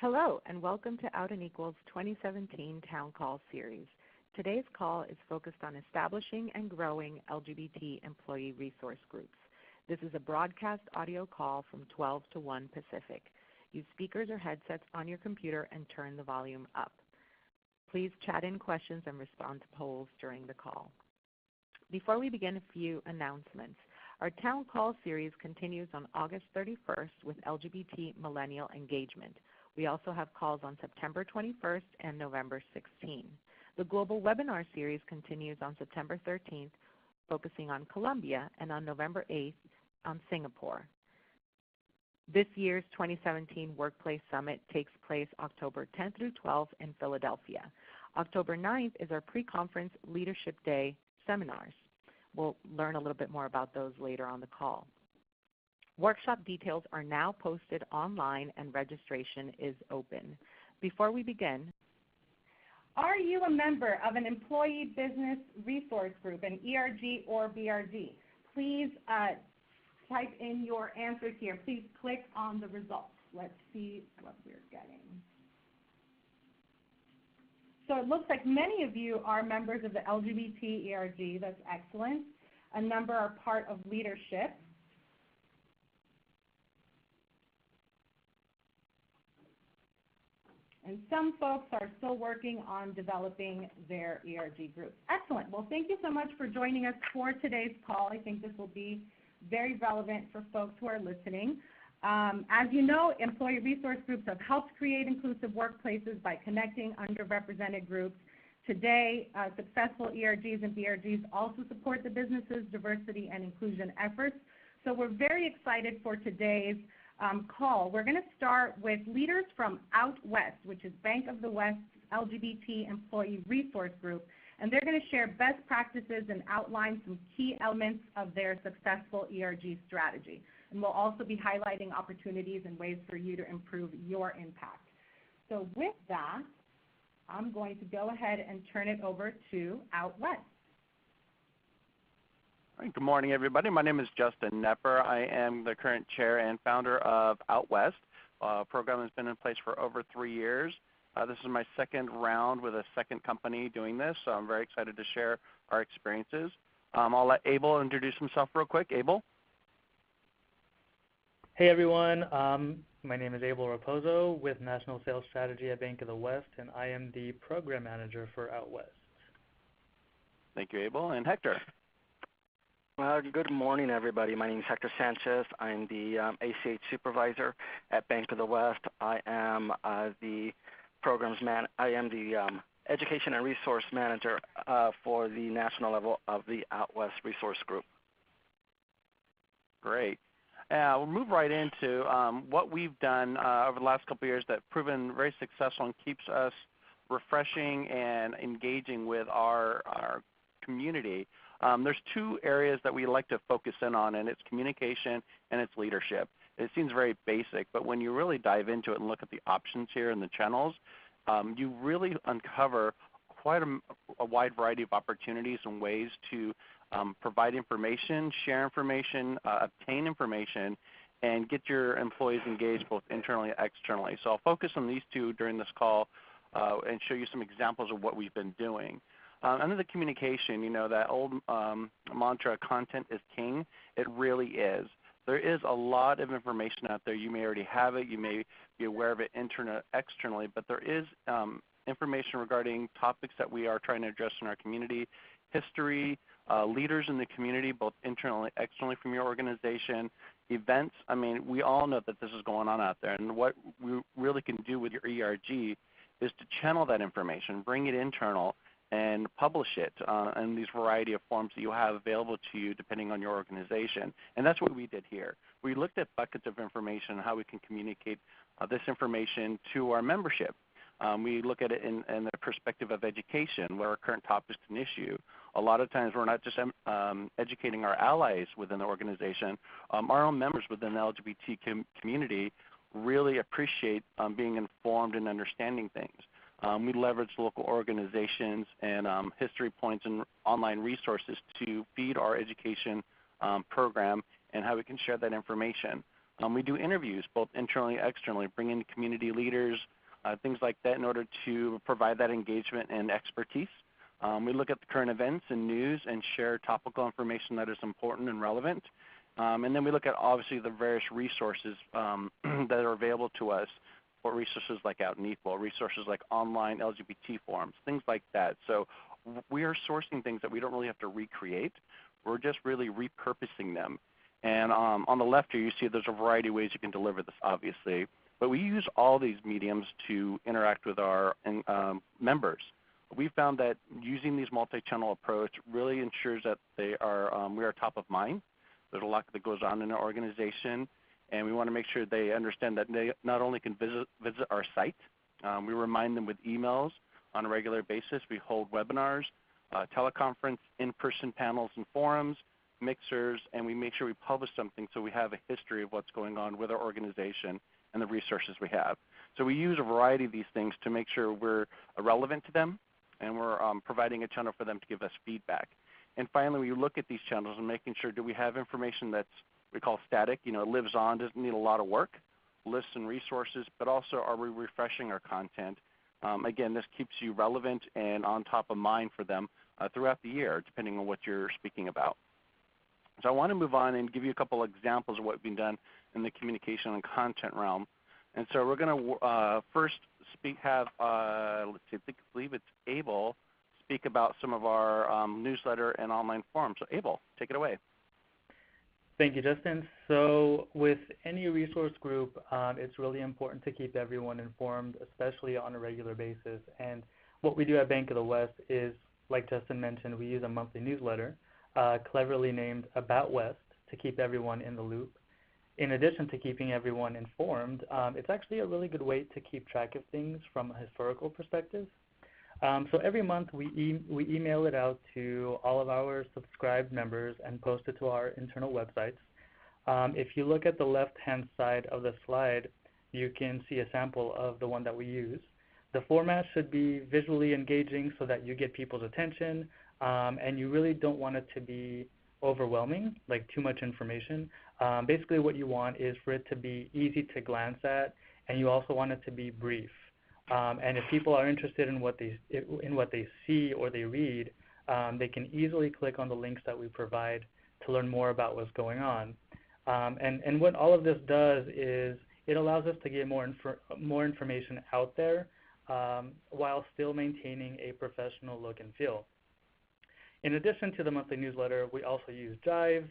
Hello, and welcome to Out and Equal's 2017 Town Call Series. Today's call is focused on establishing and growing LGBT employee resource groups. This is a broadcast audio call from 12 to 1 Pacific. Use speakers or headsets on your computer and turn the volume up. Please chat in questions and respond to polls during the call. Before we begin, a few announcements. Our Town Call Series continues on August 31st with LGBT millennial engagement. We also have calls on September 21st and November 16th. The Global Webinar Series continues on September 13th, focusing on Colombia, and on November 8th on Singapore. This year's 2017 Workplace Summit takes place October 10th through 12th in Philadelphia. October 9th is our pre-conference Leadership Day seminars. We'll learn a little bit more about those later on the call. Workshop details are now posted online and registration is open. Before we begin, are you a member of an employee business resource group, an ERG or BRG? Please type in your answers here. Please click on the results. Let's see what we're getting. So it looks like many of you are members of the LGBT ERG. That's excellent. A number are part of leadership. And some folks are still working on developing their ERG groups. Excellent. Well, thank you so much for joining us for today's call. I think this will be very relevant for folks who are listening. As you know, employee resource groups have helped create inclusive workplaces by connecting underrepresented groups. Today, successful ERGs and BRGs also support the business's diversity and inclusion efforts. So we're very excited for today's call. We're going to start with leaders from OutWest, which is Bank of the West's LGBT employee resource group, and they're going to share best practices and outline some key elements of their successful ERG strategy. And we'll also be highlighting opportunities and ways for you to improve your impact. So with that, I'm going to go ahead and turn it over to OutWest. Good morning, everybody. My name is Justin Nepper. I am the current chair and founder of OutWest. Program has been in place for over 3 years. This is my second round with a second company doing this, so I'm very excited to share our experiences. I'll let Abel introduce himself real quick. Abel? Hey, everyone. My name is Abel Raposo with National Sales Strategy at Bank of the West, and I am the program manager for OutWest. Thank you, Abel. And Hector? Good morning, everybody. My name is Hector Sanchez. I'm the ACH supervisor at Bank of the West. I am the education and resource manager for the national level of the OutWest Resource Group. Great. We'll move right into what we've done over the last couple of years that's proven very successful and keeps us refreshing and engaging with our community. There's 2 areas that we like to focus in on, and it's communication and it's leadership. It seems very basic, but when you really dive into it and look at the options here and the channels, you really uncover quite a wide variety of opportunities and ways to provide information, share information, obtain information, and get your employees engaged both internally and externally. So I'll focus on these 2 during this call and show you some examples of what we've been doing. Under the communication, you know, that old mantra, content is king, it really is. There is a lot of information out there. You may already have it. You may be aware of it internally, externally, but there is information regarding topics that we are trying to address in our community, history, leaders in the community, both internally and externally from your organization, events. I mean, we all know that this is going on out there, and what we really can do with your ERG is to channel that information, bring it internal, and publish it in these variety of forms that you have available to you depending on your organization. And that's what we did here. We looked at buckets of information and how we can communicate this information to our membership. We look at it in the perspective of education, what are current topics and issue. A lot of times we're not just educating our allies within the organization. Our own members within the LGBT community really appreciate being informed and understanding things. We leverage local organizations and history points and online resources to feed our education program and how we can share that information. We do interviews, both internally and externally, bring in community leaders, things like that in order to provide that engagement and expertise. We look at the current events and news and share topical information that is important and relevant. And then we look at obviously the various resources that are available to us, for resources like Out and Equal, resources like online LGBT forums, things like that. So we are sourcing things that we don't really have to recreate. We're just really repurposing them. And on the left here, you see there's a variety of ways you can deliver this, obviously. But we use all these mediums to interact with our members. We found that using these multi-channel approach really ensures that we are top of mind. There's a lot that goes on in our organization, and we want to make sure they understand that they not only can visit our site, we remind them with emails on a regular basis. We hold webinars, teleconference, in-person panels and forums, mixers, and we make sure we publish something so we have a history of what's going on with our organization and the resources we have. So we use a variety of these things to make sure we're relevant to them, and we're providing a channel for them to give us feedback. And finally, we look at these channels and making sure, do we have information that's we call static, it lives on, doesn't need a lot of work, lists and resources, but also are we refreshing our content? Again, this keeps you relevant and on top of mind for them throughout the year, depending on what you're speaking about. So I want to move on and give you a couple examples of what's been done in the communication and content realm. And so we're going to first have, let's see, I believe it's Abel, speak about some of our newsletter and online forums. So Abel, take it away. Thank you, Justin. So with any resource group, it's really important to keep everyone informed, especially on a regular basis. And what we do at Bank of the West is, like Justin mentioned, we use a monthly newsletter, cleverly named OutWest, to keep everyone in the loop. In addition to keeping everyone informed, it's actually a really good way to keep track of things from a historical perspective. So every month we email it out to all of our subscribed members and post it to our internal websites. If you look at the left-hand side of the slide, you can see a sample of the one that we use. The format should be visually engaging so that you get people's attention, and you really don't want it to be overwhelming, like too much information. Basically what you want is for it to be easy to glance at, and you also want it to be brief. And if people are interested in what they see or they read, they can easily click on the links that we provide to learn more about what's going on. And what all of this does is it allows us to get more information out there while still maintaining a professional look and feel. In addition to the monthly newsletter, we also use Jive,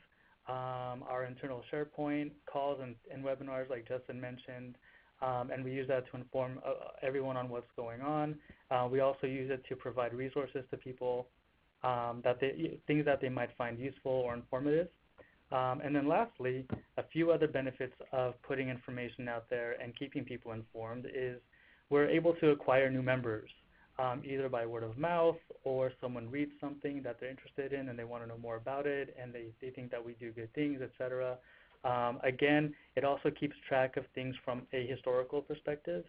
our internal SharePoint, calls and webinars like Justin mentioned. And we use that to inform everyone on what's going on. We also use it to provide resources to people, things that they might find useful or informative. And then lastly, a few other benefits of putting information out there and keeping people informed is we're able to acquire new members, either by word of mouth or someone reads something that they're interested in and they want to know more about it and they think that we do good things, etc. Again, it also keeps track of things from a historical perspective.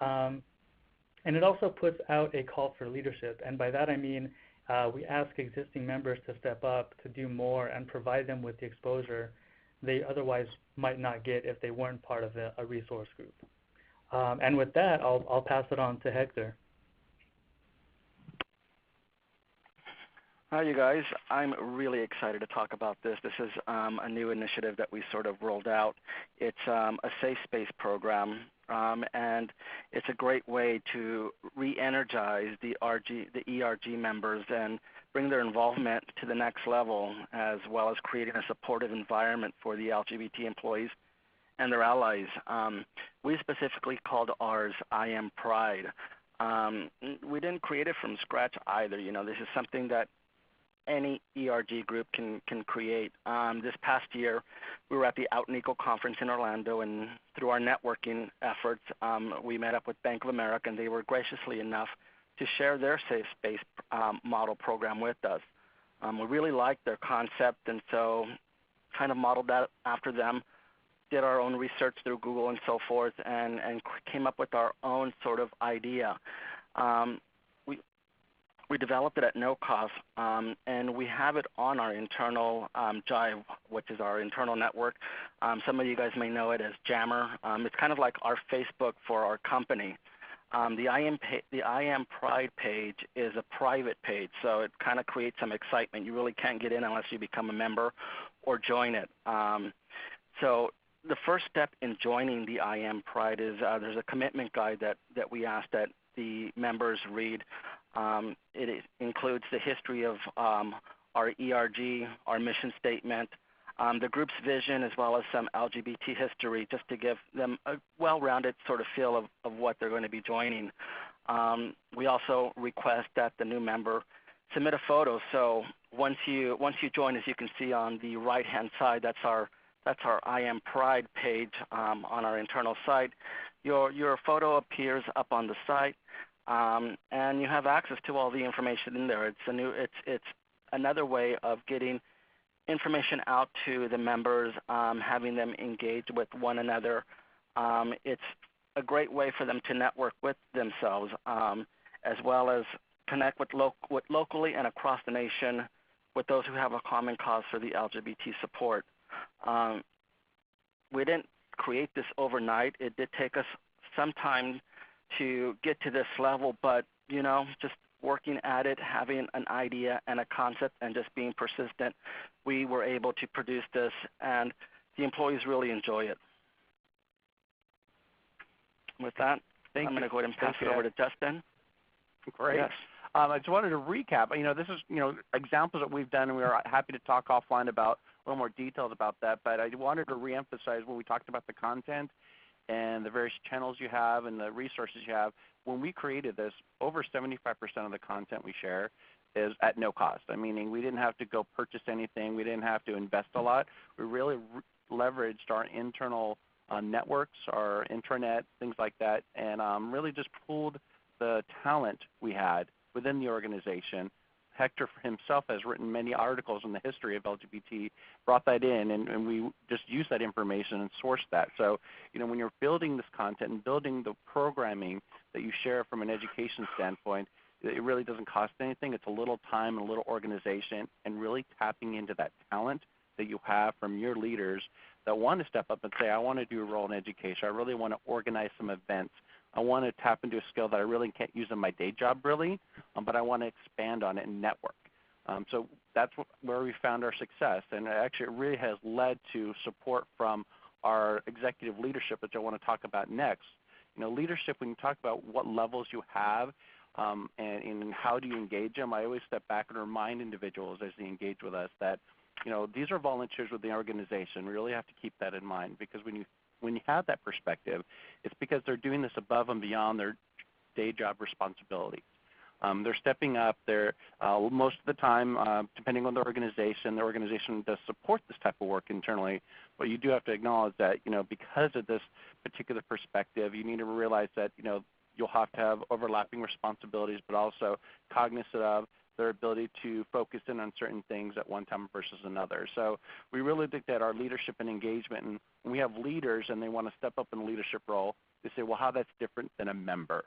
And it also puts out a call for leadership. And by that I mean we ask existing members to step up, to do more, and provide them with the exposure they otherwise might not get if they weren't part of a resource group. And with that, I'll pass it on to Hector. Hi, you guys. I'm really excited to talk about this. This is a new initiative that we sort of rolled out. It's a safe space program, and it's a great way to re-energize the ERG members and bring their involvement to the next level, as well as creating a supportive environment for the LGBT employees and their allies. We specifically called ours I Am Pride. We didn't create it from scratch either. This is something that any ERG group can create. This past year, we were at the Out and Equal conference in Orlando, and through our networking efforts, we met up with Bank of America, and they were graciously enough to share their safe space model program with us. We really liked their concept, and so kind of modeled that after them, did our own research through Google and so forth, and came up with our own sort of idea. we developed it at no cost, and we have it on our internal Jive, which is our internal network. Some of you guys may know it as Jammer. It's kind of like our Facebook for our company. The I Am Pride page is a private page, so it kind of creates some excitement. You really can't get in unless you become a member or join it. So the first step in joining the I Am Pride is there's a commitment guide that we ask that the members read. It includes the history of our ERG, our mission statement, the group's vision, as well as some LGBT history, just to give them a well-rounded sort of feel of what they're going to be joining. We also request that the new member submit a photo. So once you join, as you can see on the right-hand side, that's our I Am Pride page on our internal site. Your photo appears up on the site, and you have access to all the information in there. It's another way of getting information out to the members, having them engage with one another. It's a great way for them to network with themselves, as well as connect with locally and across the nation with those who have a common cause for the LGBT support. We didn't create this overnight. It did take us some time to get to this level, but just working at it, having an idea and a concept, and just being persistent, we were able to produce this, and the employees really enjoy it. With that, I'm going to go ahead and pass it over to Justin. Great. Yes. I just wanted to recap. This is examples that we've done, and we are happy to talk offline about a little more details about that. But I wanted to reemphasize when we talked about the content and the various channels you have and the resources you have. When we created this, over 75% of the content we share is at no cost. Meaning we didn't have to go purchase anything. We didn't have to invest a lot. We really leveraged our internal networks, our intranet, things like that, and really just pooled the talent we had within the organization. Hector himself has written many articles in the history of LGBT, brought that in, and we just used that information and sourced that. So, when you're building this content and building the programming that you share from an education standpoint, it really doesn't cost anything. It's a little time and a little organization, and really tapping into that talent that you have from your leaders that want to step up and say, I want to do a role in education. I really want to organize some events. I want to tap into a skill that I really can't use in my day job really, but I want to expand on it and network. So that's where we found our success, and actually it really has led to support from our executive leadership, which I want to talk about next. Leadership, when you talk about what levels you have and how do you engage them, I always step back and remind individuals as they engage with us that these are volunteers with the organization. We really have to keep that in mind, because when you have that perspective, it's because they're doing this above and beyond their day job responsibilities. They're stepping up. They're most of the time, depending on the organization does support this type of work internally. But you do have to acknowledge that because of this particular perspective, you need to realize that you'll have to have overlapping responsibilities, but also cognizant of their ability to focus in on certain things at one time versus another. So we really looked at our leadership and engagement, and when we have leaders and they want to step up in a leadership role, they say, well, how that's different than a member.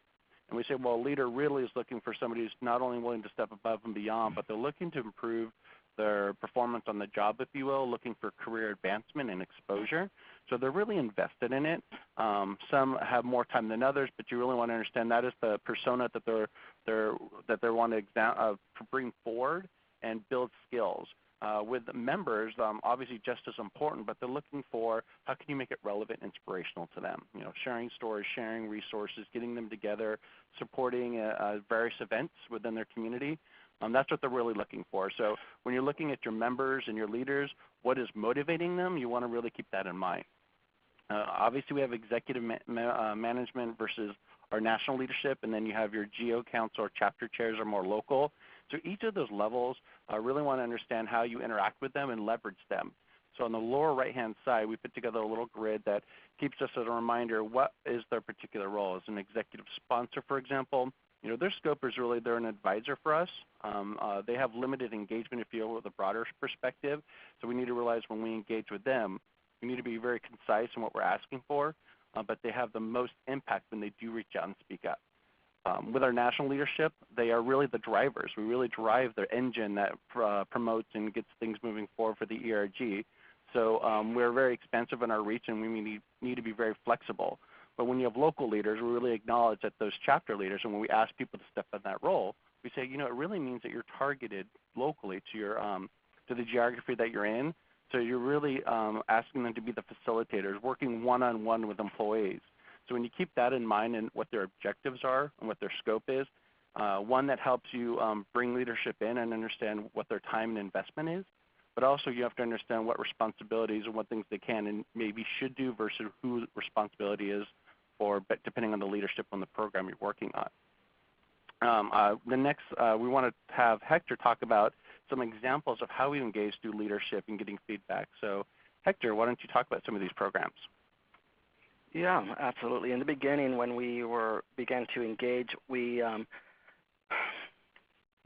And we say, well, a leader really is looking for somebody who's not only willing to step above and beyond, but they're looking to improve their performance on the job, if you will, looking for career advancement and exposure. So they're really invested in it. Some have more time than others, but you really want to understand that is the persona that they want to bring forward and build skills. With members, obviously just as important, but they're looking for how can you make it relevant and inspirational to them. Sharing stories, sharing resources, getting them together, supporting various events within their community. That's what they're really looking for. So when you're looking at your members and your leaders, what is motivating them, you want to really keep that in mind. Obviously, we have executive management versus our national leadership, and then you have your GO council or chapter chairs are more local. So each of those levels really want to understand how you interact with them and leverage them. So on the lower right-hand side, we put together a little grid that keeps us as a reminder what is their particular role. As an executive sponsor, for example, their scope is really they're an advisor for us. They have limited engagement, if you will, with a broader perspective. So we need to realize when we engage with them, we need to be very concise in what we're asking for, but they have the most impact when they do reach out and speak up. with our national leadership, they are really the drivers. We really drive the engine that promotes and gets things moving forward for the ERG. So we're very expansive in our reach, and we need to be very flexible. But when you have local leaders, we really acknowledge that those chapter leaders, and when we ask people to step in that role, we say, it really means that you're targeted locally to your to the geography that you're in. So you're really asking them to be the facilitators, working one-on-one with employees. So when you keep that in mind and what their objectives are and what their scope is, one that helps you bring leadership in and understand what their time and investment is, but also you have to understand what responsibilities and what things they can and maybe should do versus whose responsibility is for, depending on the leadership on the program you're working on. The next, we want to have Hector talk about some examples of how we engage through leadership and getting feedback. So Hector, why don't you talk about some of these programs? Yeah, absolutely. In the beginning, when we began to engage, we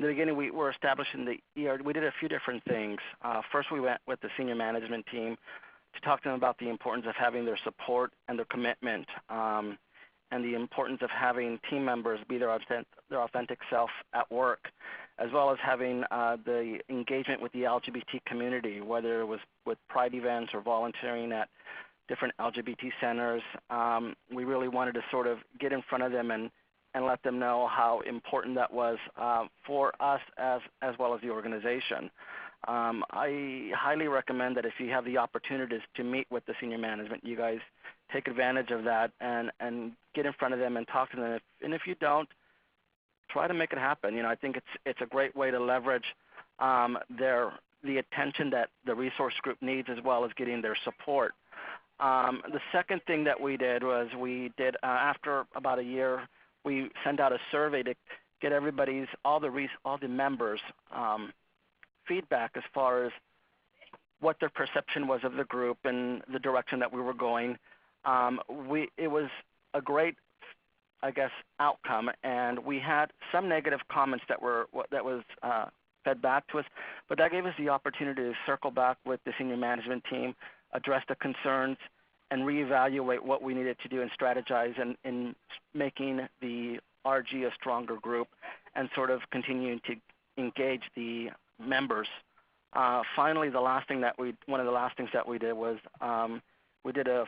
were establishing the ER. We did a few different things. First, we went with the senior management team to talk to them about the importance of having their support and their commitment, and the importance of having team members be their authentic self at work, as well as having the engagement with the LGBT community, whether it was with pride events or volunteering at different LGBT centers. We really wanted to sort of get in front of them and let them know how important that was for us as well as the organization. I highly recommend that if you have the opportunities to meet with the senior management, you guys take advantage of that and get in front of them and talk to them. And if you don't, try to make it happen. I think it's a great way to leverage the attention that the resource group needs, as well as getting their support. The second thing that we did was after about a year, we sent out a survey to get all the members feedback as far as what their perception was of the group and the direction that we were going. It was a great, outcome, and we had some negative comments that was fed back to us, but that gave us the opportunity to circle back with the senior management team, address the concerns, and reevaluate what we needed to do and strategize in making the RG a stronger group and sort of continuing to engage the members. Finally, one of the last things that we did was we did a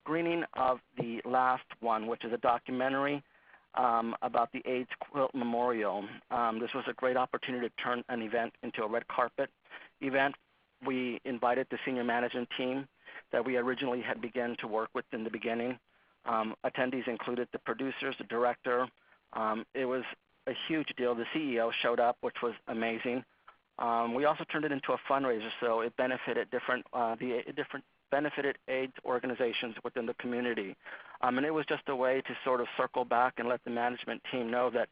screening of the last one, which is a documentary about the AIDS Quilt Memorial. This was a great opportunity to turn an event into a red carpet event. We invited the senior management team that we originally had begun to work with in the beginning. Attendees included the producers, the director. It was a huge deal. The CEO showed up, which was amazing. We also turned it into a fundraiser, so it benefited different benefited AIDS organizations within the community. And it was just a way to sort of circle back and let the management team know that,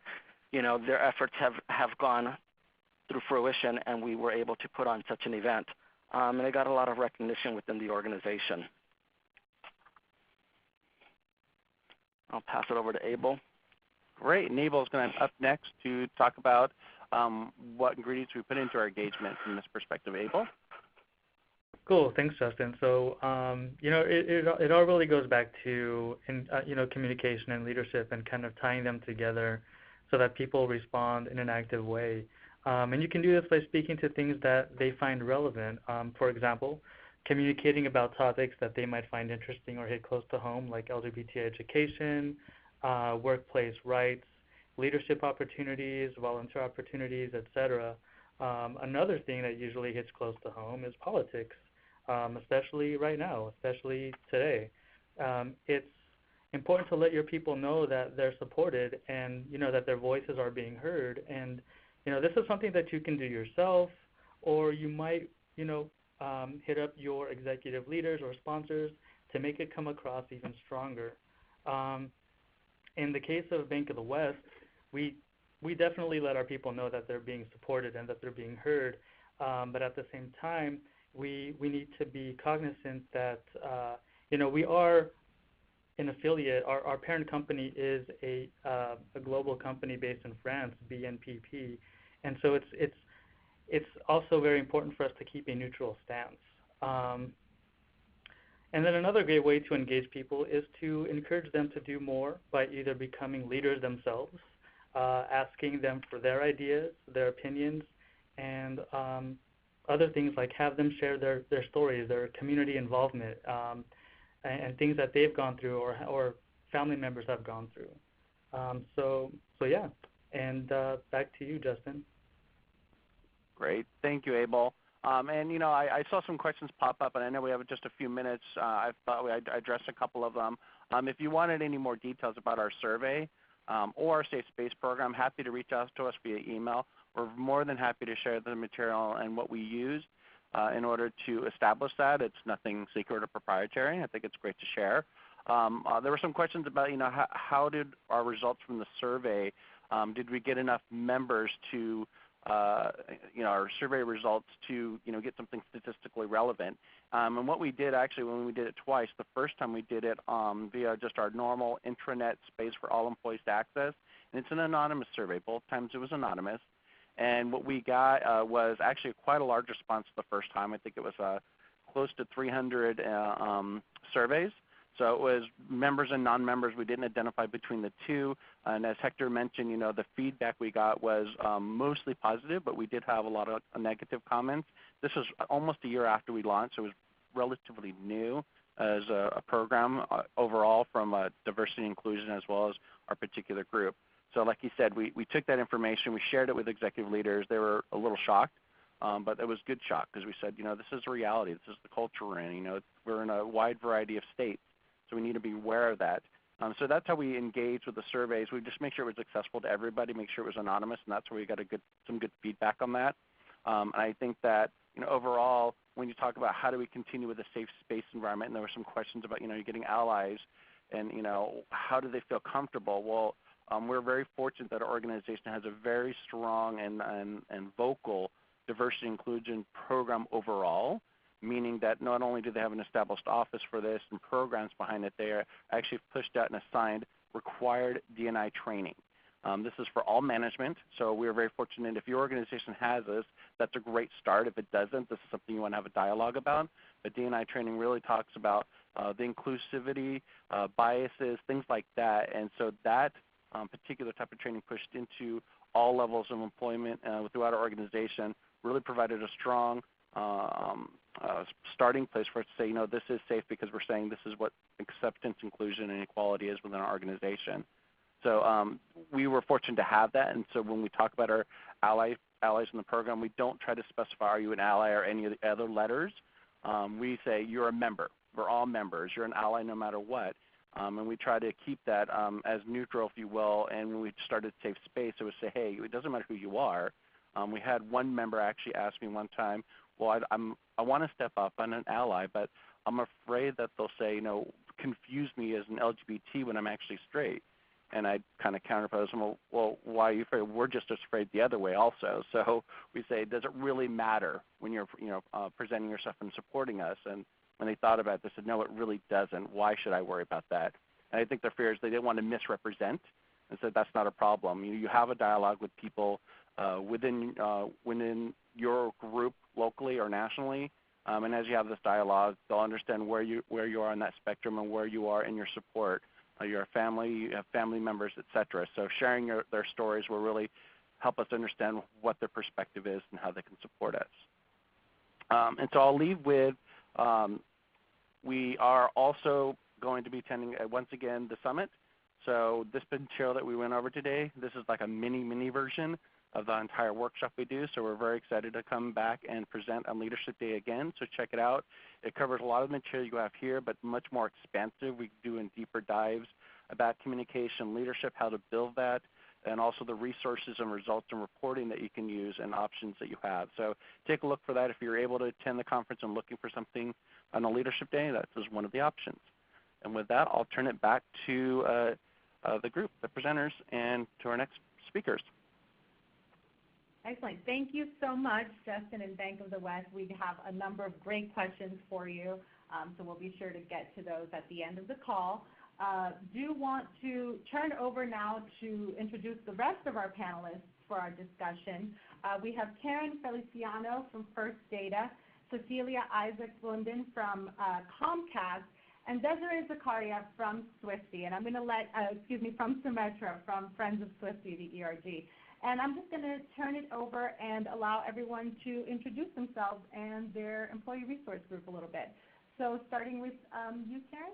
their efforts have gone through fruition, and we were able to put on such an event. And it got a lot of recognition within the organization. I'll pass it over to Abel. Great. And Abel's going to up next to talk about what ingredients we put into our engagement from this perspective. Abel? Cool. Thanks, Justin. So, it all really goes back to, communication and leadership and kind of tying them together so that people respond in an active way. And you can do this by speaking to things that they find relevant. For example, communicating about topics that they might find interesting or hit close to home, like LGBT education, workplace rights, leadership opportunities, volunteer opportunities, etc. Another thing that usually hits close to home is politics, especially right now, especially today. It's important to let your people know that they're supported and, that their voices are being heard. And, this is something that you can do yourself, or you might, hit up your executive leaders or sponsors to make it come across even stronger. In the case of Bank of the West, we definitely let our people know that they're being supported and that they're being heard, but at the same time, we need to be cognizant that, we are an affiliate. Our parent company is a global company based in France, BNPP, and so it's also very important for us to keep a neutral stance. And then another great way to engage people is to encourage them to do more by either becoming leaders themselves, asking them for their ideas, their opinions, and other things like have them share their stories, their community involvement, and things that they've gone through or family members have gone through. So yeah, and back to you, Justin. Great. Thank you, Abel. And, you know, I saw some questions pop up, and I know we have just a few minutes. I thought I'd address a couple of them. If you wanted any more details about our survey or our Safe Space program, happy to reach out to us via email. We're more than happy to share the material and what we used in order to establish that. It's nothing secret or proprietary. I think it's great to share. There were some questions about, you know, how did our results from the survey, did we get enough members to you know, our survey results to, you know, get something statistically relevant. And what we did actually when we did it twice, the first time we did it via just our normal intranet space for all employees to access, and it's an anonymous survey. Both times it was anonymous. And what we got was actually quite a large response the first time. I think it was close to 300 surveys. So it was members and non-members. We didn't identify between the two. And as Hector mentioned, you know, the feedback we got was mostly positive, but we did have a lot of negative comments. This was almost a year after we launched, so it was relatively new as a program overall from diversity and inclusion as well as our particular group. So like you said, we took that information, we shared it with executive leaders. They were a little shocked, but it was good shock because we said, you know, this is a reality. This is the culture we're in. You know, we're in a wide variety of states. So we need to be aware of that. So that's how we engage with the surveys. We just make sure it was accessible to everybody, make sure it was anonymous, and that's where we got some good feedback on that. And I think that, you know, overall, when you talk about how do we continue with a safe space environment, and there were some questions about, you know, you're getting allies, and, you know, how do they feel comfortable? Well, we're very fortunate that our organization has a very strong and vocal diversity inclusion program overall, meaning that not only do they have an established office for this and programs behind it, they are actually pushed out and assigned required D&I training. This is for all management, so we are very fortunate. If your organization has this, that's a great start. If it doesn't, this is something you want to have a dialogue about. But D&I training really talks about the inclusivity, biases, things like that. And so that particular type of training pushed into all levels of employment throughout our organization really provided a strong starting place for us to say, you know, this is safe because we're saying this is what acceptance, inclusion, and equality is within our organization. So we were fortunate to have that, and so when we talk about our allies in the program, we don't try to specify are you an ally or any of the other letters. We say you're a member. We're all members. You're an ally no matter what. And we try to keep that as neutral, if you will. And when we started Safe Space, it would say, hey, it doesn't matter who you are. We had one member actually ask me one time, well, I want to step up. I'm an ally, but I'm afraid that they'll say, you know, confuse me as an LGBT when I'm actually straight. And I kind of counterpose them, well, why are you afraid? We're just as afraid the other way also. So we say, does it really matter when you're, you know, presenting yourself and supporting us? And when they thought about it, they said, no, it really doesn't. Why should I worry about that? And I think their fear is they didn't want to misrepresent, and said that's not a problem. You have a dialogue with people within your group locally or nationally, and as you have this dialogue, they'll understand where you are on that spectrum and where you are in your support. You're a family, you have family members, et cetera. So sharing their stories will really help us understand what their perspective is and how they can support us. And so I'll leave with, we are also going to be attending, once again, the summit. So this material that we went over today, this is like a mini version of the entire workshop we do. So we're very excited to come back and present on Leadership Day again. So check it out. It covers a lot of the material you have here, but much more expansive. We do in deeper dives about communication, leadership, how to build that, and also the resources and results and reporting that you can use and options that you have. So take a look for that. If you're able to attend the conference and looking for something on a Leadership Day, that is one of the options. And with that, I'll turn it back to the group, the presenters, and to our next speakers. Excellent. Thank you so much, Justin and Bank of the West. We have a number of great questions for you, so we'll be sure to get to those at the end of the call. Do want to turn over now to introduce the rest of our panelists for our discussion. We have Karen Feliciano from First Data, Cecilia Isaac-Blunden from Comcast, and Desiree Zakaria from Swifty. And I'm going to let, from Symetra, from Friends of Swifty, the ERG. And I'm just going to turn it over and allow everyone to introduce themselves and their employee resource group a little bit. So starting with you, Karen?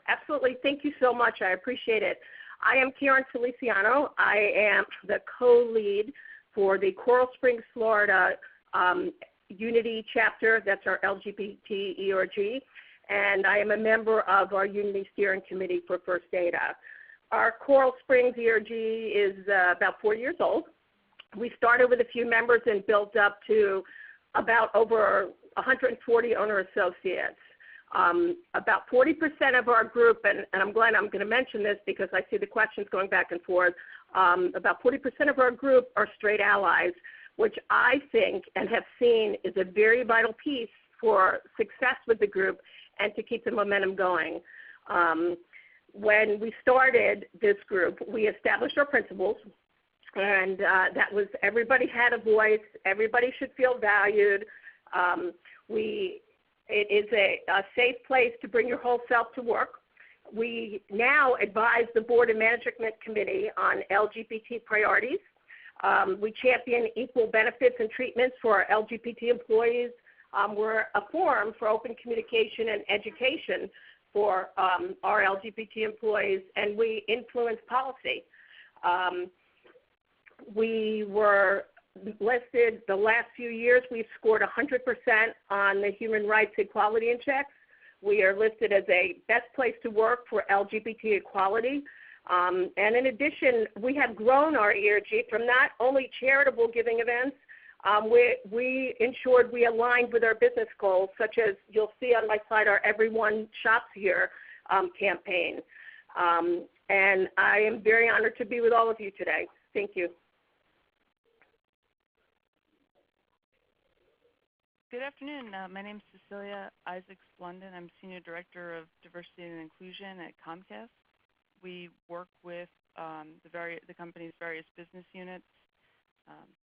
Absolutely. Thank you so much. I appreciate it. I am Karen Feliciano. I am the co-lead for the Coral Springs, Florida Unity chapter. That's our LGBT ERG. And I am a member of our Unity Steering Committee for First Data. Our Coral Springs ERG is about 4 years old. We started with a few members and built up to about over 140 owner associates. About 40% of our group, and I'm glad I'm going to mention this because I see the questions going back and forth, about 40% of our group are straight allies, which I think and have seen is a very vital piece for success with the group and to keep the momentum going. When we started this group, we established our principles, and that was everybody had a voice, everybody should feel valued. It is a safe place to bring your whole self to work. We now advise the Board and Management Committee on LGBT priorities. We champion equal benefits and treatments for our LGBT employees. We're a forum for open communication and education for our LGBT employees, and we influence policy. We were listed the last few years. We've scored 100% on the Human Rights Equality Index. We are listed as a best place to work for LGBT equality. And in addition, we have grown our ERG from not only charitable giving events, we ensured we aligned with our business goals, such as you'll see on my slide, our Everyone Shops Here campaign. And I am very honored to be with all of you today. Thank you. Good afternoon. My name is Cecilia Isaacs-Blunden. I'm Senior Director of Diversity and Inclusion at Comcast. We work with the company's various business units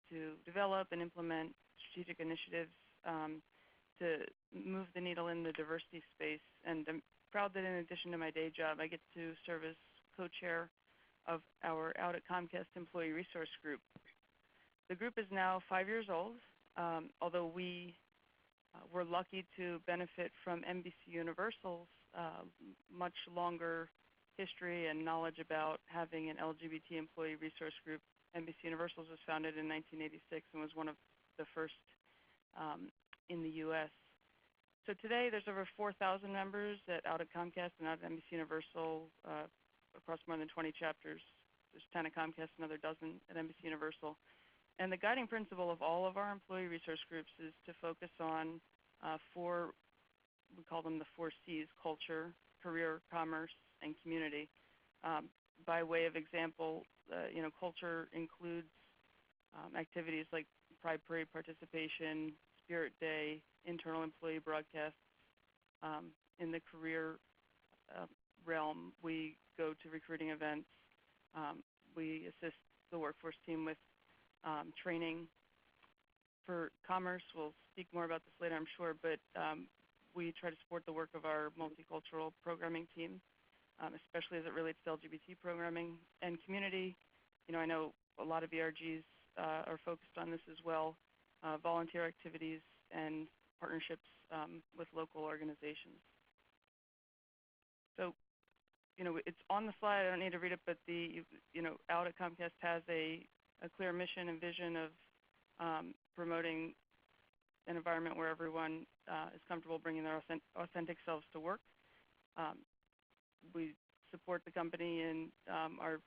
to develop and implement strategic initiatives to move the needle in the diversity space. And I'm proud that in addition to my day job, I get to serve as co-chair of our Out at Comcast Employee Resource Group. The group is now 5 years old, although we're lucky to benefit from NBC Universal's much longer history and knowledge about having an LGBT employee resource group. NBC Universal was founded in 1986 and was one of the first in the U.S. So today there's over 4,000 members Out at Comcast and out at NBC Universal across more than 20 chapters. There's 10 at Comcast, another dozen at NBC Universal. And the guiding principle of all of our employee resource groups is to focus on we call them the 4 C's: culture, career, commerce, and community. By way of example, culture includes activities like Pride Parade participation, Spirit Day, internal employee broadcasts. In the career realm, we go to recruiting events. We assist the workforce team with training. For commerce, we'll speak more about this later, I'm sure, but we try to support the work of our multicultural programming team, especially as it relates to LGBT programming. And community, I know a lot of ERGs are focused on this as well, volunteer activities and partnerships with local organizations. So, it's on the slide. I don't need to read it, but Out at Comcast has a clear mission and vision of promoting an environment where everyone is comfortable bringing their authentic selves to work. We support the company in our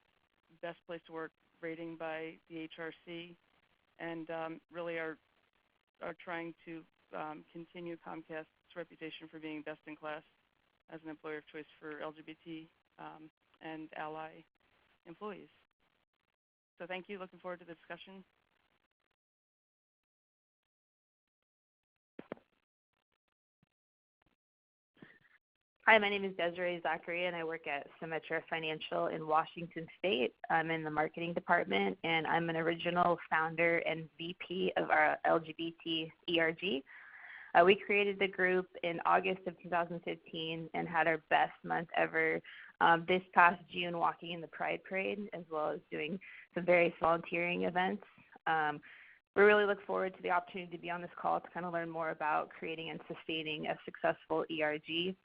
best place to work rating by the HRC, and really are trying to continue Comcast's reputation for being best in class as an employer of choice for LGBT and ally employees. So thank you. Looking forward to the discussion. Hi, my name is Desiree Zachary, and I work at Symetra Financial in Washington State. I'm in the marketing department, and I'm an original founder and VP of our LGBT ERG. We created the group in August of 2015 and had our best month ever this past June, walking in the Pride Parade, as well as doing some various volunteering events. We really look forward to the opportunity to be on this call to kind of learn more about creating and sustaining a successful ERG.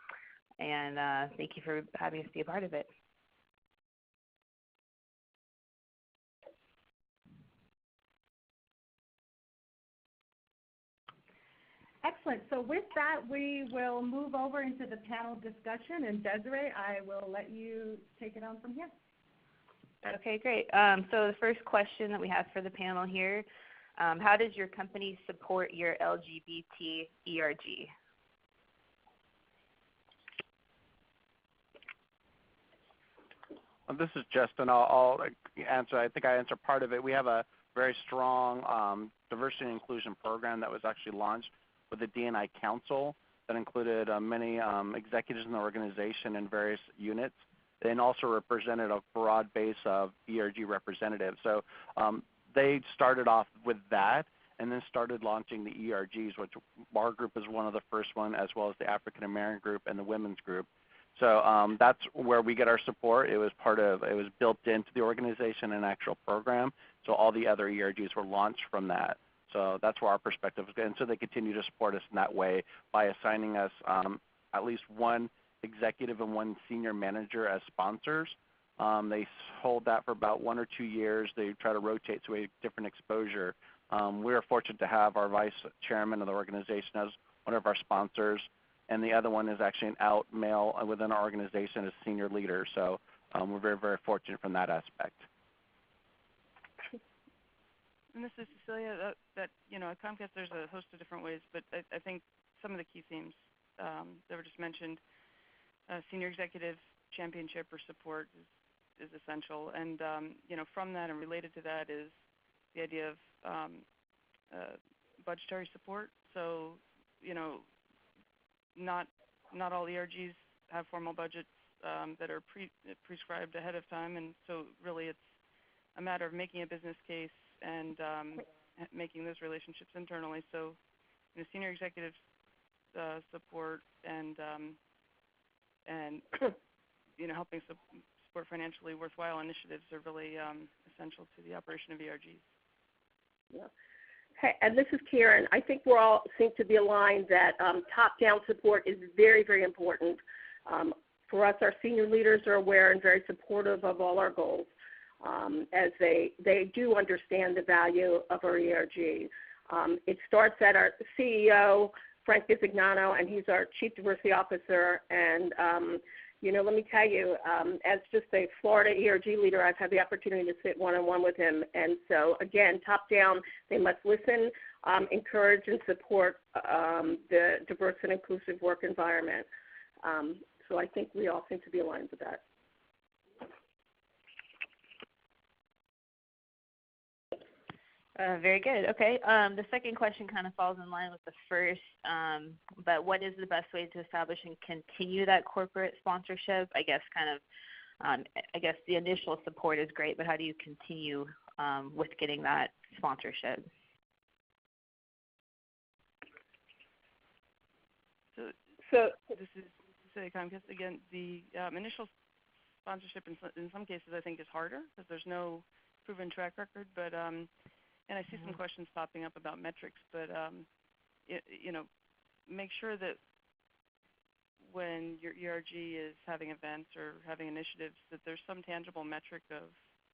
And thank you for having us be a part of it. Excellent. So with that, we will move over into the panel discussion. And Desiree, I will let you take it on from here. Okay, great. So the first question that we have for the panel here, how does your company support your LGBT ERG? This is Justin. I'll answer. I think I answered part of it. We have a very strong diversity and inclusion program that was actually launched with the D&I Council that included many executives in the organization and various units, and also represented a broad base of ERG representatives. So they started off with that and then started launching the ERGs, which our group is one of the first one, as well as the African American group and the women's group. So that's where we get our support. It was built into the organization, an actual program. So all the other ERGs were launched from that. So that's where our perspective is. And so they continue to support us in that way by assigning us at least one executive and one senior manager as sponsors. They hold that for about 1 or 2 years. They try to rotate to a different exposure. We are fortunate to have our vice chairman of the organization as one of our sponsors, and the other one is actually an out male within our organization as senior leader. So we're very, very fortunate from that aspect. And this is Cecilia. At Comcast there's a host of different ways, but I think some of the key themes that were just mentioned, senior executive championship or support is essential. And from that and related to that is the idea of budgetary support. So not all ERGs have formal budgets that are prescribed ahead of time, and so really it's a matter of making a business case and making those relationships internally. So senior executive support and helping support financially worthwhile initiatives are really essential to the operation of ERGs. Yeah. Hey, and this is Karen. I think we're all seem to be aligned that top-down support is very, very important. For us, our senior leaders are aware and very supportive of all our goals, as they do understand the value of our ERG. It starts at our CEO, Frank Bisignano, and he's our Chief Diversity Officer. And let me tell you, as just a Florida ERG leader, I've had the opportunity to sit one-on-one with him. And so, again, top-down, they must listen, encourage, and support the diverse and inclusive work environment. So I think we all seem to be aligned with that. Very good. Okay. The second question kind of falls in line with the first, but what is the best way to establish and continue that corporate sponsorship? I guess the initial support is great, but how do you continue with getting that sponsorship? So this is Comcast again. The initial sponsorship in some cases I think is harder because there's no proven track record, but and I see some questions popping up about metrics, but make sure that when your ERG is having events or having initiatives that there's some tangible metric of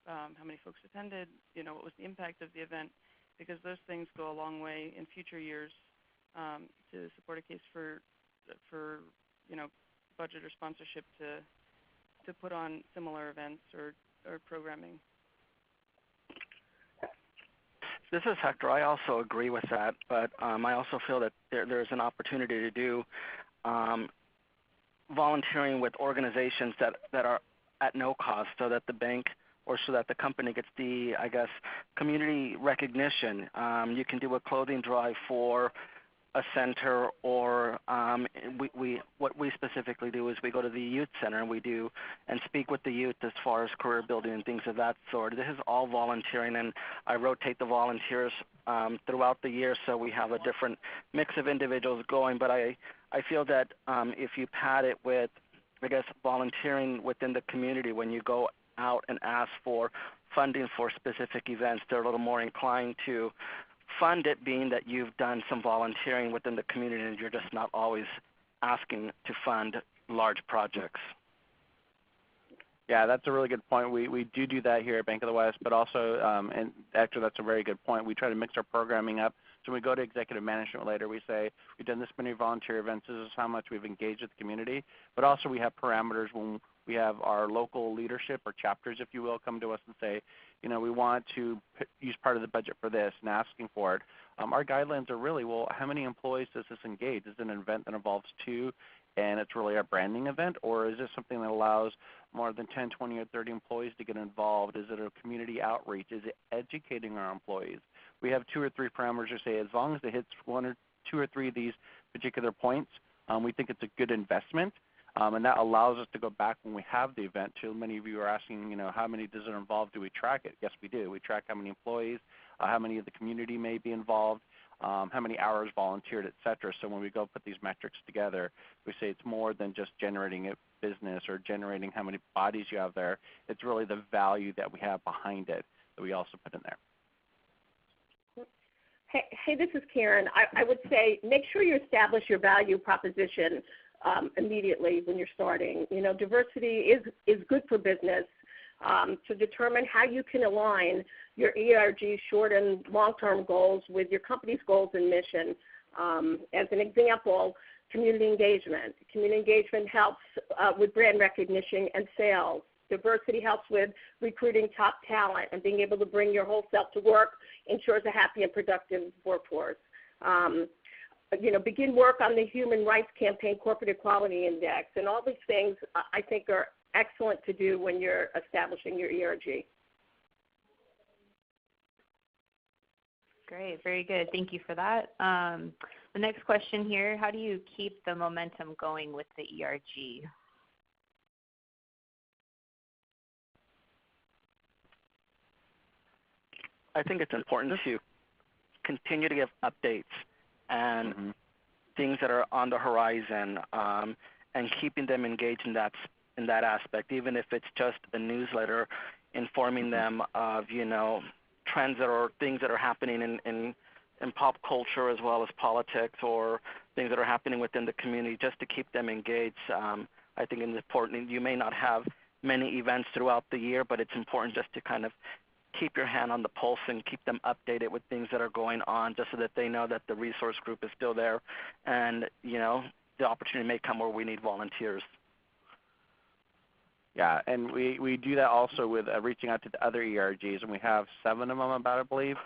how many folks attended, what was the impact of the event, because those things go a long way in future years to support a case for budget or sponsorship to put on similar events or programming. This is Hector. I also agree with that, but I also feel that there's an opportunity to do volunteering with organizations that are at no cost, so that the bank or so that the company gets the, community recognition. You can do a clothing drive for a center, or what we specifically do is we go to the youth center and we do and speak with the youth as far as career building and things of that sort. This is all volunteering, and I rotate the volunteers throughout the year, so we have a different mix of individuals going. But I feel that if you pad it with, I guess, volunteering within the community, when you go out and ask for funding for specific events, they're a little more inclined to fund it, being that you've done some volunteering within the community and you're just not always asking to fund large projects. Yeah, that's a really good point. We do that here at Bank of the West, but also, and actually that's a very good point, we try to mix our programming up. So when we go to executive management later, we say, we've done this many volunteer events, this is how much we've engaged with the community, but also we have parameters when we have our local leadership or chapters, if you will, come to us and say, we want to use part of the budget for this and asking for it. Our guidelines are really, well, how many employees does this engage? Is it an event that involves 2 and it's really a branding event, or is this something that allows more than 10, 20, or 30 employees to get involved? Is it a community outreach? Is it educating our employees? We have 2 or 3 parameters to say as long as it hits 1 or 2 or 3 of these particular points, we think it's a good investment. And that allows us to go back when we have the event. Too many of you are asking, how many does it involve? Do we track it? Yes, we do. We track how many employees, how many of the community may be involved, how many hours volunteered, et cetera. So when we go put these metrics together, we say it's more than just generating a business or generating how many bodies you have there. It's really the value that we have behind it that we also put in there. Hey, this is Karen. I would say make sure you establish your value proposition immediately when you're starting. Diversity is good for business. To determine how you can align your ERG short and long-term goals with your company's goals and mission. As an example, community engagement. Community engagement helps with brand recognition and sales. Diversity helps with recruiting top talent, and being able to bring your whole self to work ensures a happy and productive workforce. Begin work on the Human Rights Campaign Corporate Equality Index, and all these things I think are excellent to do when you're establishing your ERG. Great, very good. Thank you for that. The next question here, how do you keep the momentum going with the ERG? I think it's important to continue to give updates and things that are on the horizon, and keeping them engaged in that aspect, even if it's just a newsletter informing them of trends or things that are happening in pop culture as well as politics, or things that are happening within the community, just to keep them engaged. I think it's important. You may not have many events throughout the year, but it's important just to kind of keep your hand on the pulse and keep them updated with things that are going on, just so that they know that the resource group is still there, and the opportunity may come where we need volunteers. Yeah, and we do that also with reaching out to the other ERGs, and we have 7 of them about, I believe.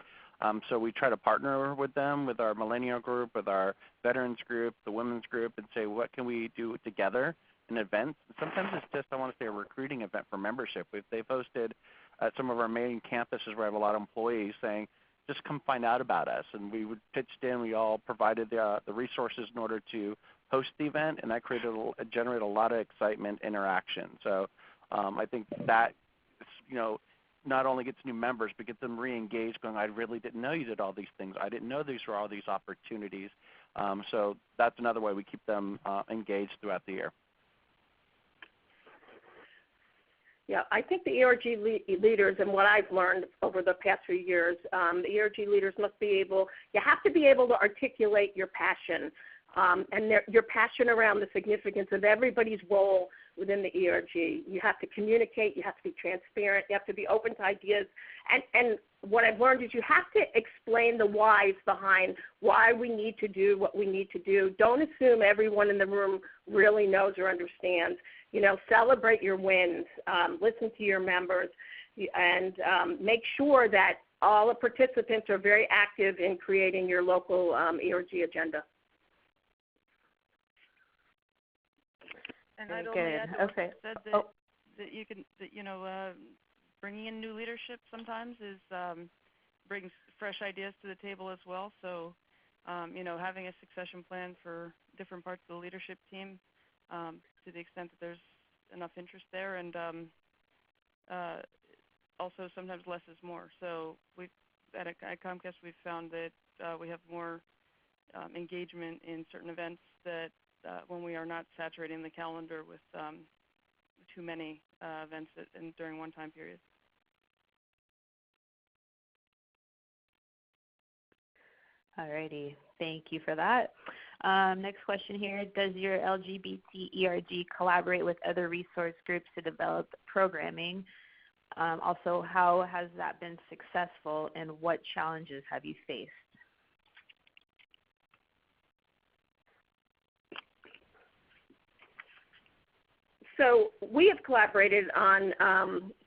So we try to partner with them, with our millennial group, with our veterans group, the women's group, and say, what can we do together in events? Sometimes it's just, I want to say, a recruiting event for membership. They've hosted at some of our main campuses where I have a lot of employees saying, just come find out about us. And we would pitched in, we all provided the resources in order to host the event, and that generated a lot of excitement, interaction. So I think that, not only gets new members, but gets them re-engaged, going, I really didn't know you did all these things. I didn't know these were all these opportunities. So that's another way we keep them engaged throughout the year. Yeah, I think the ERG leaders, and what I've learned over the past few years, the ERG leaders you have to be able to articulate your passion, and your passion around the significance of everybody's role within the ERG. You have to communicate, you have to be transparent, you have to be open to ideas, and what I've learned is you have to explain the whys behind why we need to do what we need to do. Don't assume everyone in the room really knows or understands. Celebrate your wins, listen to your members, and make sure that all the participants are very active in creating your local ERG agenda. And I'd only add to what you said that you can, bringing in new leadership sometimes brings fresh ideas to the table as well. So having a succession plan for different parts of the leadership team to the extent that there's enough interest there, and also sometimes less is more. So at Comcast we've found that we have more engagement in certain events that when we are not saturating the calendar with too many events during one time period. Alrighty, thank you for that. Next question here, does your LGBT ERG collaborate with other resource groups to develop programming? Also, how has that been successful and what challenges have you faced? So we have collaborated on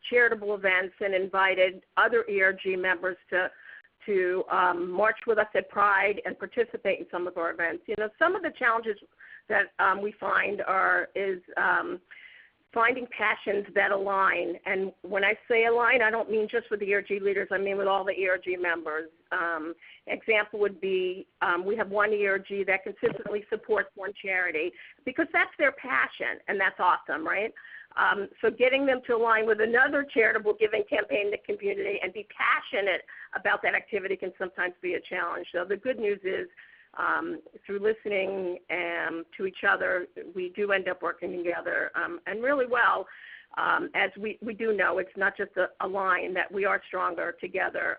charitable events and invited other ERG members to march with us at Pride and participate in some of our events. Some of the challenges that we find is finding passions that align. And when I say align, I don't mean just with the ERG leaders. I mean with all the ERG members. Example would be we have one ERG that consistently supports one charity because that's their passion, and that's awesome, right? So getting them to align with another charitable giving campaign in the community and be passionate about that activity can sometimes be a challenge. So the good news is through listening to each other, we do end up working together and really well. As we do know, it's not just a line that we are stronger together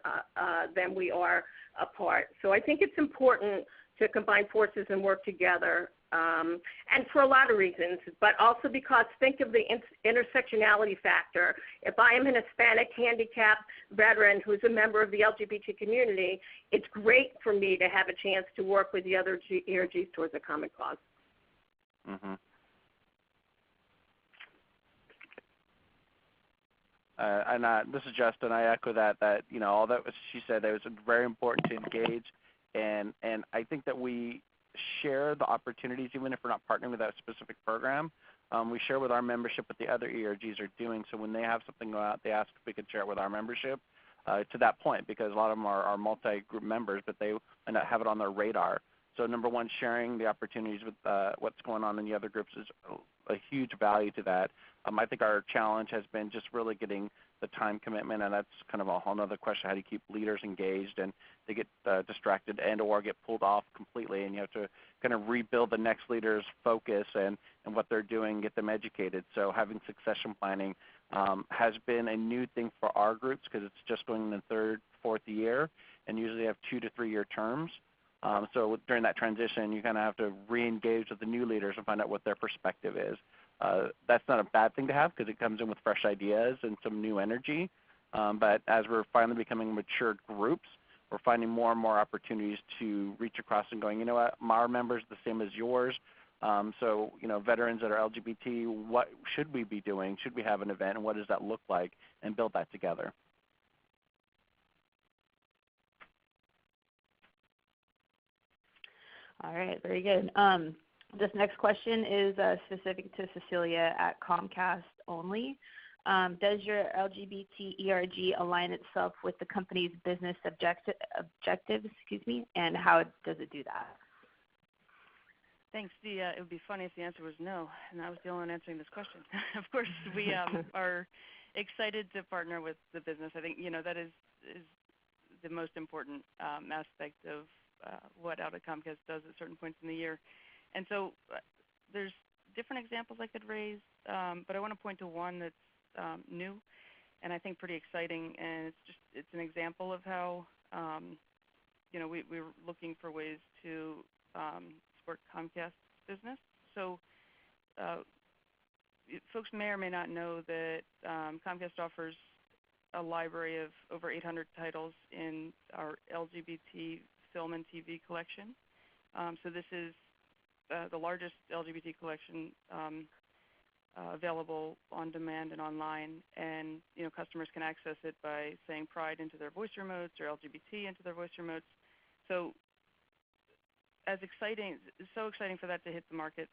than we are apart. So I think it's important to combine forces and work together, and for a lot of reasons, but also because think of the intersectionality factor. If I am an Hispanic handicapped veteran who's a member of the LGBT community, it's great for me to have a chance to work with the other ERGs towards a common cause. Mm-hmm. And this is Justin. I echo that all that she said, that it was very important to engage, and I think that we share the opportunities, even if we're not partnering with that specific program. We share with our membership what the other ERGs are doing, so when they have something go out, they ask if we can share it with our membership to that point, because a lot of them are multi-group members, but they might not have it on their radar. So number one, sharing the opportunities with what's going on in the other groups is a huge value to that. I think our challenge has been just really getting the time commitment, and that's kind of a whole other question. How do you keep leaders engaged and they get distracted and or get pulled off completely, and you have to kind of rebuild the next leader's focus and what they're doing, get them educated. So having succession planning has been a new thing for our groups because it's just going in the third, fourth year, and usually have 2 to 3 year terms. So during that transition, you kind of have to re-engage with the new leaders and find out what their perspective is. That's not a bad thing to have because it comes in with fresh ideas and some new energy. But as we're finally becoming mature groups, we're finding more and more opportunities to reach across and going, you know what, our members are the same as yours. So, veterans that are LGBT, what should we be doing? Should we have an event, and what does that look like? And build that together. All right, very good. This next question is specific to Cecilia at Comcast only. Does your LGBT ERG align itself with the company's business objectives, and how does it do that? Thanks. It would be funny if the answer was no, and I was the only one answering this question. Of course, we are excited to partner with the business. I think, that is the most important aspect of what Out at Comcast does at certain points in the year. And so there's different examples I could raise, but I want to point to one that's new and I think pretty exciting, and it's an example of how we're looking for ways to support Comcast business. So folks may or may not know that Comcast offers a library of over 800 titles in our LGBT film and TV collection. So this is the largest LGBT collection available on demand and online, and customers can access it by saying Pride into their voice remotes or LGBT into their voice remotes. So it's so exciting for that to hit the market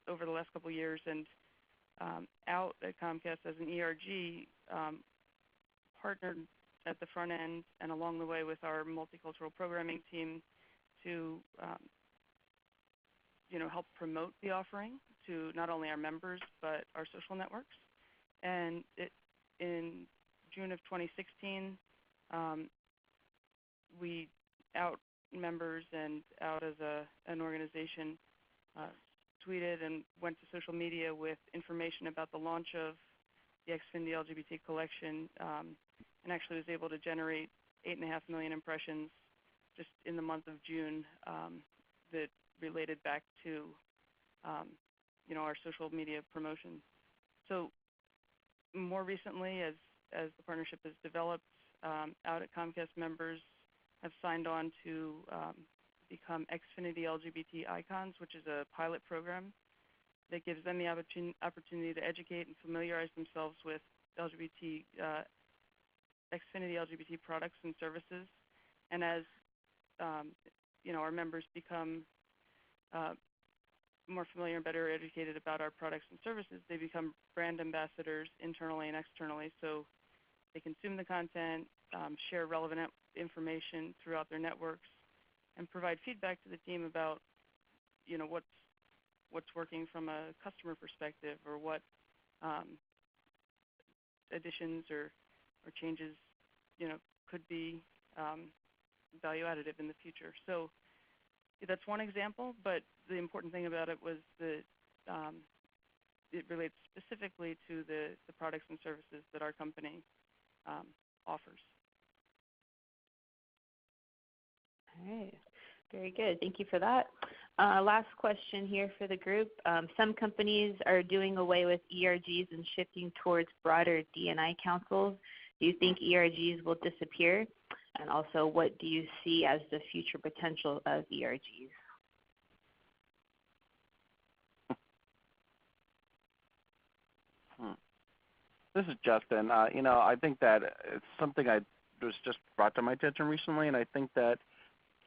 over the last couple of years, and Out at Comcast as an ERG partnered at the front end and along the way with our multicultural programming team to help promote the offering to not only our members but our social networks. And in June of 2016, we out members and out as an organization tweeted and went to social media with information about the launch of the Xfinity LGBT collection, and actually was able to generate 8.5 million impressions just in the month of June that related back to our social media promotion. So more recently, as the partnership has developed, out at Comcast, members have signed on to become Xfinity LGBT icons, which is a pilot program that gives them the opportunity to educate and familiarize themselves with Xfinity LGBT products and services. And as our members become more familiar and better educated about our products and services, they become brand ambassadors internally and externally. So they consume the content, share relevant information throughout their networks, and provide feedback to the team about what's working from a customer perspective, or what additions or changes could be value additive in the future. So that's one example, but the important thing about it was that it relates specifically to the products and services that our company offers. All right. Very good. Thank you for that. Last question here for the group. Some companies are doing away with ERGs and shifting towards broader D&I councils. Do you think ERGs will disappear? And also, what do you see as the future potential of ERGs? This is Justin. I think that it's something I was just brought to my attention recently, and I think that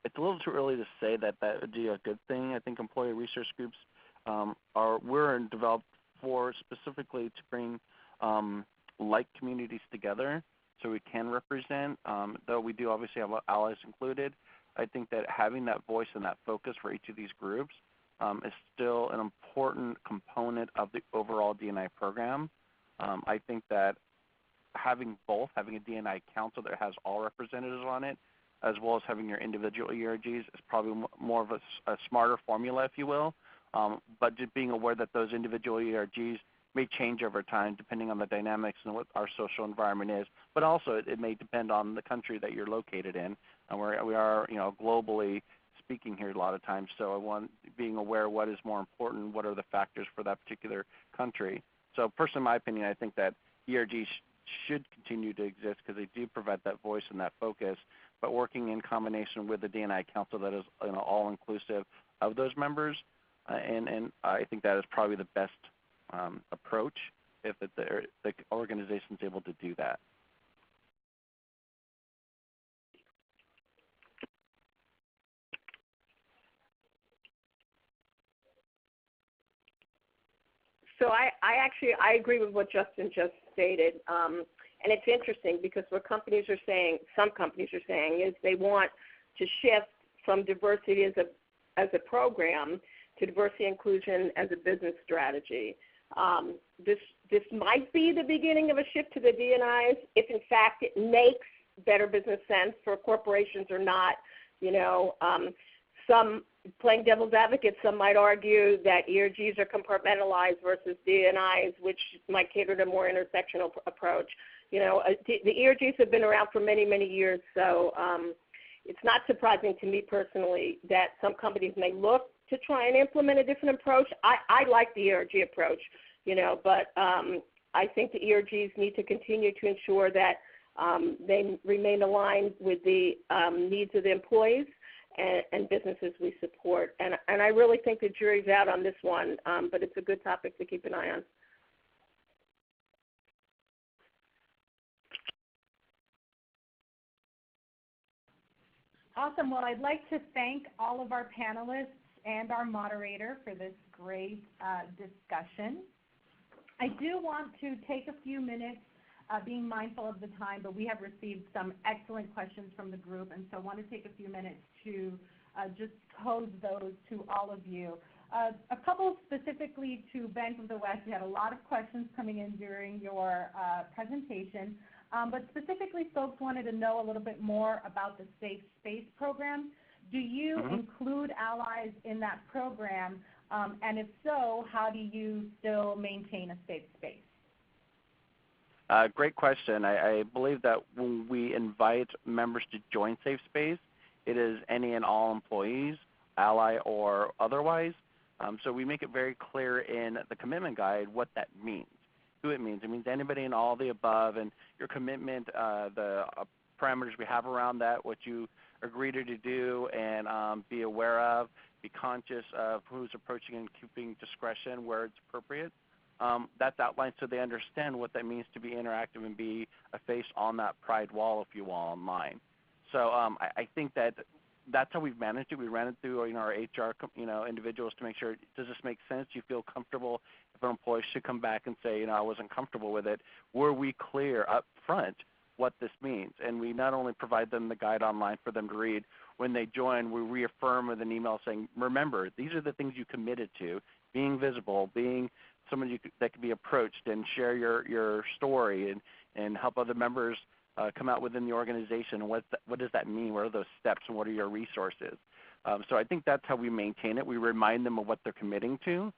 it's a little too early to say that that would be a good thing. I think employee resource groups were developed for specifically to bring like communities together so we can represent, though we do obviously have allies included. I think that having that voice and that focus for each of these groups is still an important component of the overall D&I program. I think that having both, having a D&I council that has all representatives on it, as well as having your individual ERGs, is probably more of a smarter formula, if you will. But just being aware that those individual ERGs may change over time depending on the dynamics and what our social environment is. But also it may depend on the country that you're located in. And we are globally speaking here a lot of times. So I want being aware what is more important, what are the factors for that particular country. So personally, in my opinion, I think that ERGs should continue to exist because they do provide that voice and that focus, but working in combination with the D&I council that is all inclusive of those members, and I think that is probably the best approach if the organization is able to do that. So I agree with what Justin just stated. And it's interesting because what companies are saying, some companies are saying, is they want to shift from diversity as a program to diversity inclusion as a business strategy. This might be the beginning of a shift to the D&Is if, in fact, it makes better business sense for corporations or not. Some, playing devil's advocate, some might argue that ERGs are compartmentalized versus D&Is, which might cater to a more intersectional approach. The ERGs have been around for many, many years, so it's not surprising to me personally that some companies may look to try and implement a different approach. I like the ERG approach, but I think the ERGs need to continue to ensure that they remain aligned with the needs of the employees and businesses we support. And I really think the jury's out on this one, but it's a good topic to keep an eye on. Awesome. Well, I'd like to thank all of our panelists and our moderator for this great discussion. I do want to take a few minutes, being mindful of the time, but we have received some excellent questions from the group, and so I want to take a few minutes to just pose those to all of you. A couple specifically to Bank of the West. We had a lot of questions coming in during your presentation, but specifically folks wanted to know a little bit more about the Safe Space program. Do you include allies in that program? And if so, how do you still maintain a safe space? Great question. I believe that when we invite members to join Safe Space, it is any and all employees, ally or otherwise. So we make it very clear in the commitment guide what that means, who it means. It means anybody and all the above, and your commitment, the parameters we have around that, what you agree to do and be aware of, be conscious of who's approaching and keeping discretion where it's appropriate. That's outlined so they understand what that means to be interactive and be a face on that pride wall, if you will, online. So I think that's how we've managed it. We ran it through our HR individuals to make sure, does this make sense? Do you feel comfortable? If an employee should come back and say, I wasn't comfortable with it, were we clear up front what this means? And we not only provide them the guide online for them to read, when they join, we reaffirm with an email saying, remember, these are the things you committed to, being visible, being someone that can be approached and share your story and help other members come out within the organization. And what does that mean? What are those steps and what are your resources? So I think that's how we maintain it. We remind them of what they're committing to,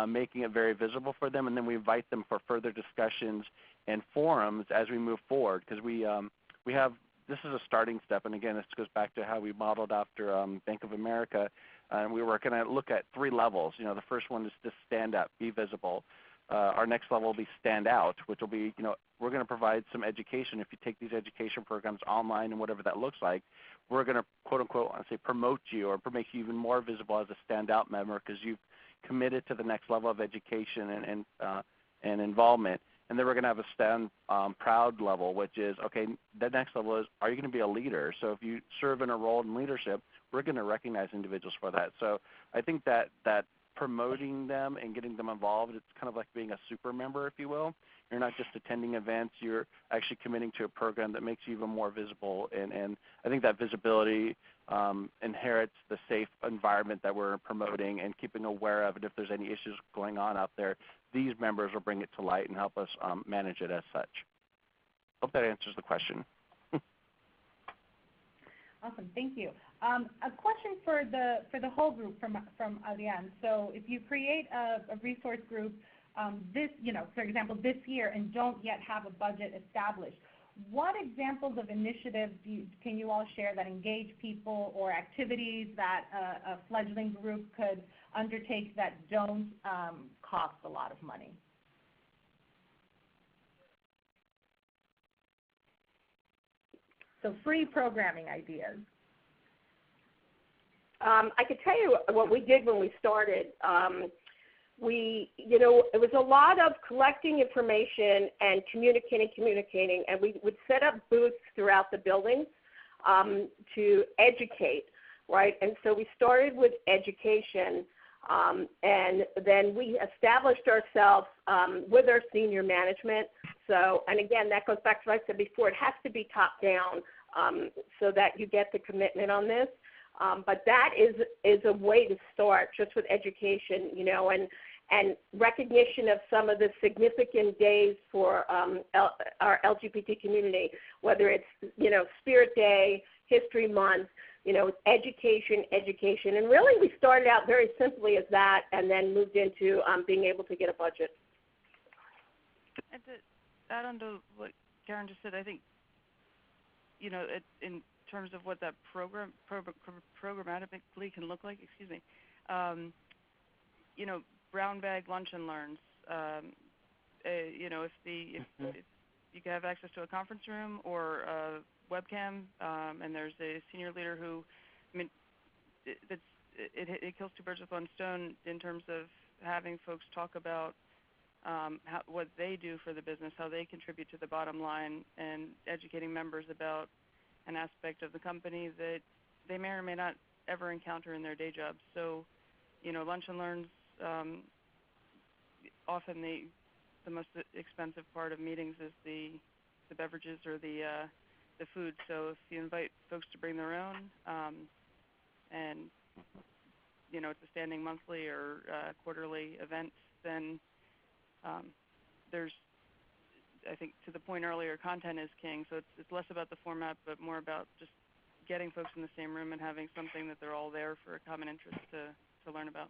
making it very visible for them, and then we invite them for further discussions and forums as we move forward, because we have, this is a starting step, and again, this goes back to how we modeled after Bank of America, and we were going to look at 3 levels. The first one is to stand up, be visible. Our next level will be stand out, which will be, we're going to provide some education. If you take these education programs online and whatever that looks like, we're going to, quote unquote, I say promote you or make you even more visible as a standout member because you've committed to the next level of education and involvement. And then we're going to have a stand proud level, which is, okay, the next level is, are you going to be a leader? So if you serve in a role in leadership, we're going to recognize individuals for that. So I think that promoting them and getting them involved, it's kind of like being a super member, if you will. You're not just attending events, you're actually committing to a program that makes you even more visible. And I think that visibility inherits the safe environment that we're promoting and keeping aware of it. If there's any issues going on out there, these members will bring it to light and help us manage it as such. Hope that answers the question. Awesome, thank you. A question for the whole group from Adrienne. So if you create a resource group this, for example, this year and don't yet have a budget established, what examples of initiatives can you all share that engage people or activities that a fledgling group could undertake that don't cost a lot of money? So free programming ideas. I could tell you what we did when we started. It was a lot of collecting information and communicating, and we would set up booths throughout the building to educate, right? And so we started with education, and then we established ourselves with our senior management. So, and again, that goes back to what I said before, it has to be top down so that you get the commitment on this. But that is a way to start, just with education, and recognition of some of the significant days for our LGBT community, whether it's, Spirit Day, History Month, education. And really we started out very simply as that and then moved into being able to get a budget. And to add on to what Karen just said, I think, in terms of what that programmatically can look like, brown bag lunch and learns. If you can have access to a conference room or a webcam, and there's a senior leader who, it kills 2 birds with 1 stone in terms of having folks talk about what they do for the business, how they contribute to the bottom line, and educating members about an aspect of the company that they may or may not ever encounter in their day jobs. So, lunch and learns, often the most expensive part of meetings is the beverages or the food. So if you invite folks to bring their own, and it's a standing monthly or quarterly event, then there's, I think, to the point earlier, content is king. So it's less about the format, but more about just getting folks in the same room and having something that they're all there for a common interest to learn about.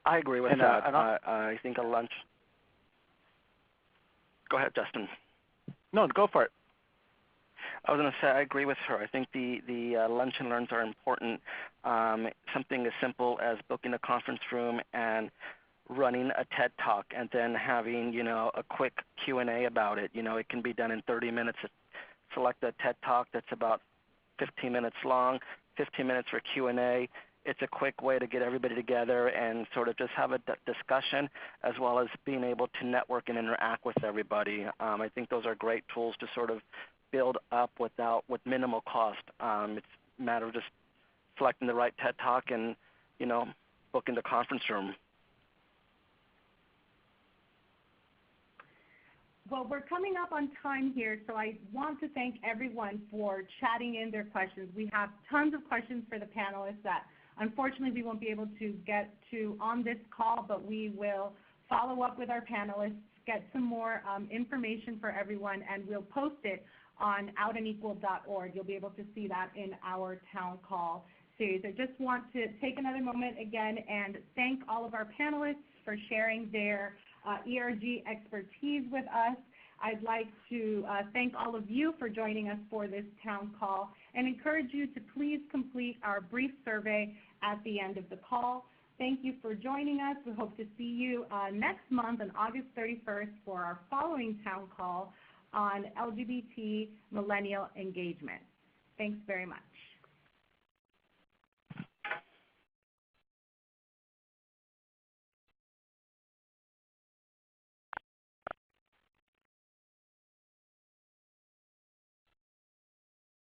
I agree with that. I think a lunch. Go ahead, Justin. No, go for it. I was going to say I agree with her. I think the lunch and learns are important. Something as simple as booking a conference room and running a TED Talk and then having a quick Q&A about it. It can be done in 30 minutes. Select a TED Talk that's about 15 minutes long, 15 minutes for Q&A. It's a quick way to get everybody together and sort of just have a discussion, as well as being able to network and interact with everybody. I think those are great tools to sort of build up with minimal cost. It's a matter of just selecting the right TED Talk and booking the conference room. Well, we're coming up on time here, so I want to thank everyone for chatting in their questions. We have tons of questions for the panelists that unfortunately we won't be able to get to on this call, but we will follow up with our panelists, get some more information for everyone, and we'll post it on outandequal.org. You'll be able to see that in our town call series. I just want to take another moment again and thank all of our panelists for sharing their ERG expertise with us. I'd like to thank all of you for joining us for this town call and encourage you to please complete our brief survey at the end of the call. Thank you for joining us. We hope to see you next month on August 31st for our following town call on LGBT millennial engagement. Thanks very much.